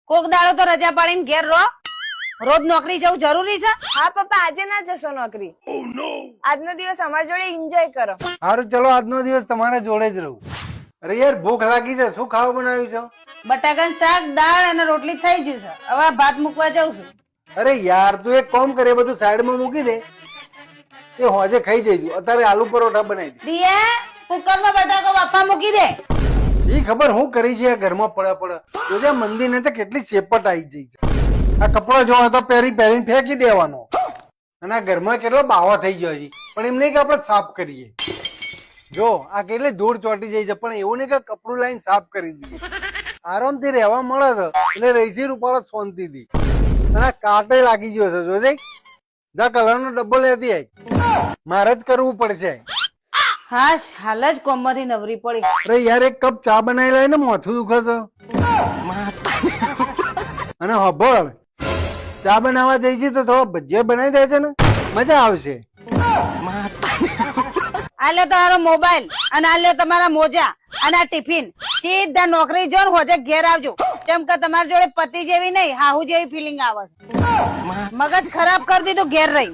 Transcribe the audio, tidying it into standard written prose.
કોક દાડો તો રજા પાડીને ઘેર રહો. રોજ નોકરી જવું જરૂરી છે? હા પપ્પા, આજે ના જશો નોકરી. આજનો દિવસ અમારી જોડે એન્જોય કરો. સારું ચલો, આજનો દિવસ તમારા જોડે જ રહું. અરે યાર ભૂખ લાગી છે, શું ખાવા બનાવ્યું છે? બટાકાનું શાક, દાળ અને રોટલી થઈ ગયું છે. હવે ભાત મૂકવા જાઉં છું. અરે યાર તું એક કામ કરે, બધું સાઈડમાં મૂકી દે, એ હોજે ખાઈ જઈશું. અત્યારે આલુ પરોઠા બનાવી દે. દિયા, કુકરમાં બટાકો બાપા મૂકી દે. એ ખબર હું કરી છે ઘરમાં પડે જોજે મંદિર ને તો કેટલી શેપટ આવી જઈ છે. આ કપડો જો તો પહેરીને ફેંકી દેવાનો, અને આ ઘરમાં કેટલો બાવો થઈ ગયો છે. પણ એમ નહીં કે આપણે સાફ કરીએ. જો આ કેટલી ધૂળ ચોટી જાય છે, પણ એવું નહીં કે કપડું લાઈન સાફ કરી દઈએ. આરામથી રહેવા મળે છે એટલે રહીસી રૂપાળો શાંતિથી. અને કાંટે લાગી ગયો છે જોજે. જા કલર નો ડબ્બો લેતી આય, મારે જ કરવું પડશે. હા, હાલ જ કોમમાંથી નવરી પડી. અરે યાર એક કપ ચા બનાવી લાય ને, માથું દુખે છે. અને હબળ ચા બનાવવા જઈ છે તો થોડો ભજીયા બનાવી દે છે ને, મજા આવશે. આ લે તમારો મોબાઈલ, અને આ લે તમારા મોજા, અને આ ટિફિન. સીધા નોકરી જો ને હોજે ઘેર આવજો. જેમ કે તમારી જોડે પતિ જેવી નહીં, હાહુ જેવી ફિલિંગ આવે છે. મગજ ખરાબ કરી દીધું ઘેર રહી.